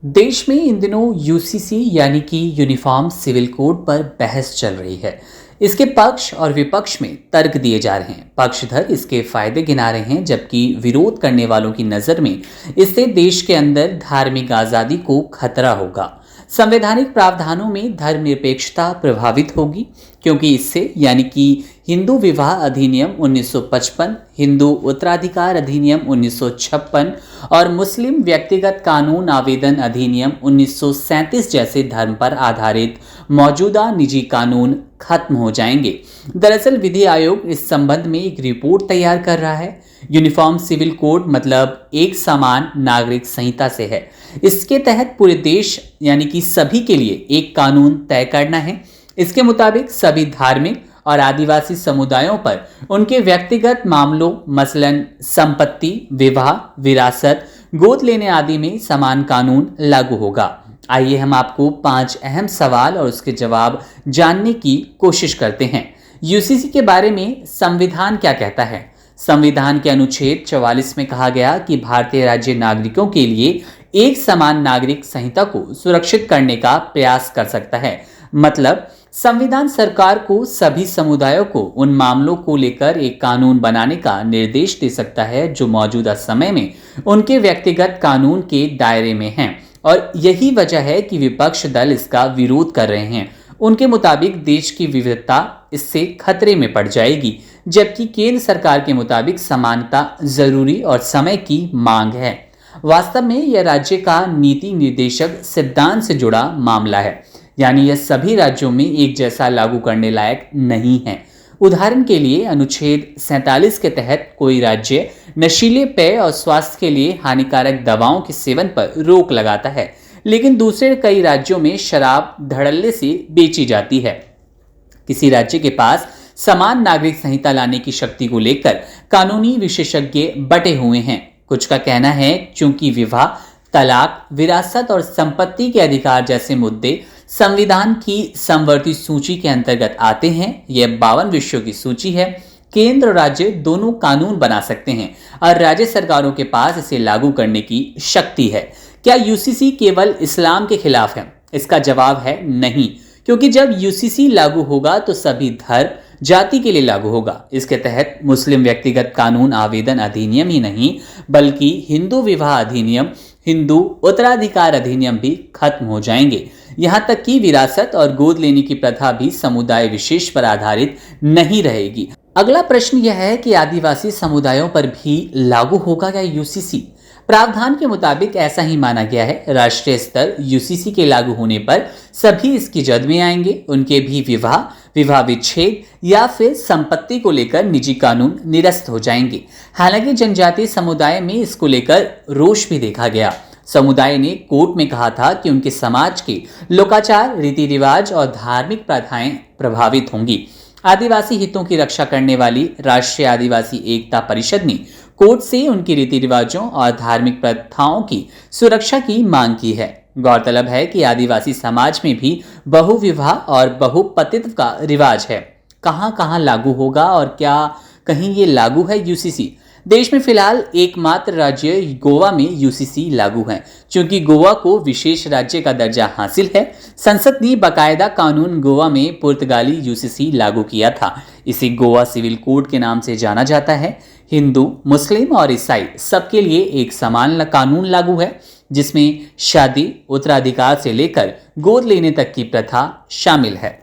देश में इन दिनों यूसीसी यानी कि यूनिफॉर्म सिविल कोड पर बहस चल रही है। इसके पक्ष और विपक्ष में तर्क दिए जा रहे हैं। पक्षधर इसके फायदे गिना रहे हैं, जबकि विरोध करने वालों की नज़र में इससे देश के अंदर धार्मिक आज़ादी को खतरा होगा। संवैधानिक प्रावधानों में धर्मनिरपेक्षता प्रभावित होगी, क्योंकि इससे यानी कि हिंदू विवाह अधिनियम 1955, हिंदू उत्तराधिकार अधिनियम 1956 और मुस्लिम व्यक्तिगत कानून आवेदन अधिनियम 1937 जैसे धर्म पर आधारित मौजूदा निजी कानून खत्म हो जाएंगे। दरअसल विधि आयोग इस संबंध में एक रिपोर्ट तैयार कर रहा है। यूनिफॉर्म सिविल कोड मतलब एक समान नागरिक संहिता से है। इसके तहत पूरे देश यानी कि सभी के लिए एक कानून तय करना है। इसके मुताबिक सभी धार्मिक और आदिवासी समुदायों पर उनके व्यक्तिगत मामलों मसलन संपत्ति, विवाह, विरासत, गोद लेने आदि में समान कानून लागू होगा। आइए हम आपको 5 अहम सवाल और उसके जवाब जानने की कोशिश करते हैं। यूसीसी के बारे में संविधान क्या कहता है? संविधान के अनुच्छेद 44 में कहा गया कि भारतीय राज्य नागरिकों के लिए एक समान नागरिक संहिता को सुरक्षित करने का प्रयास कर सकता है। मतलब संविधान सरकार को सभी समुदायों को उन मामलों को लेकर एक कानून बनाने का निर्देश दे सकता है जो मौजूदा समय में उनके व्यक्तिगत कानून के दायरे में हैं। और यही वजह है कि विपक्ष दल इसका विरोध कर रहे हैं। उनके मुताबिक देश की विविधता इससे खतरे में पड़ जाएगी, जबकि केंद्र सरकार के मुताबिक समानता जरूरी और समय की मांग है। वास्तव में यह राज्य का नीति निर्देशक सिद्धांत से जुड़ा मामला है, यानी यह सभी राज्यों में एक जैसा लागू करने लायक नहीं है। उदाहरण के लिए अनुच्छेद 47 के तहत कोई राज्य नशीले पेय और स्वास्थ्य के लिए हानिकारक दवाओं के सेवन पर रोक लगाता है, लेकिन दूसरे कई राज्यों में शराब धड़ल्ले से बेची जाती है। किसी राज्य के पास समान नागरिक संहिता लाने की शक्ति को लेकर कानूनी विशेषज्ञ बटे हुए हैं। कुछ का कहना है चूंकि विवाह, तलाक, विरासत और संपत्ति के अधिकार जैसे मुद्दे संविधान की समवर्ती सूची के अंतर्गत आते हैं, यह 52 विषयों की सूची है। केंद्र और राज्य दोनों कानून बना सकते हैं और राज्य सरकारों के पास इसे लागू करने की शक्ति है। क्या यूसीसी केवल इस्लाम के खिलाफ है? इसका जवाब है नहीं, क्योंकि जब यूसीसी लागू होगा तो सभी धर्म जाति के लिए लागू होगा। इसके तहत मुस्लिम व्यक्तिगत कानून आवेदन अधिनियम ही नहीं, बल्कि हिंदू विवाह अधिनियम, हिंदू उत्तराधिकार अधिनियम भी खत्म हो जाएंगे। यहां तक कि विरासत और गोद लेने की प्रथा भी समुदाय विशेष पर आधारित नहीं रहेगी। अगला प्रश्न यह है कि आदिवासी समुदायों पर भी लागू होगा क्या यूसीसी? प्रावधान के मुताबिक ऐसा ही माना गया है। राष्ट्रीय स्तर यूसीसी के लागू होने पर सभी इसकी जद में आएंगे। उनके भी विवाह विच्छेद या फिर संपत्ति को लेकर निजी कानून निरस्त हो जाएंगे। हालांकि जनजातीय समुदाय में इसको लेकर रोष भी देखा गया। समुदाय ने कोर्ट में कहा था कि उनके समाज के लोकाचार, रीति रिवाज और धार्मिक प्रथाएं प्रभावित होंगी। आदिवासी हितों की रक्षा करने वाली राष्ट्रीय आदिवासी एकता परिषद ने कोर्ट से उनकी रीति रिवाजों और धार्मिक प्रथाओं की सुरक्षा की मांग की है। गौरतलब है कि आदिवासी समाज में भी बहुविवाह और बहुपतित्व का रिवाज है। कहां कहां लागू होगा और क्या कहीं ये लागू है यूसीसी? देश में फिलहाल एकमात्र राज्य गोवा में यूसीसी लागू है। क्योंकि गोवा को विशेष राज्य का दर्जा हासिल है, संसद ने बाकायदा कानून गोवा में पुर्तगाली यूसीसी लागू किया था। इसे गोवा सिविल कोड के नाम से जाना जाता है। हिंदू, मुस्लिम और ईसाई सबके लिए एक समान कानून लागू है, जिसमें शादी, उत्तराधिकार से लेकर गोद लेने तक की प्रथा शामिल है।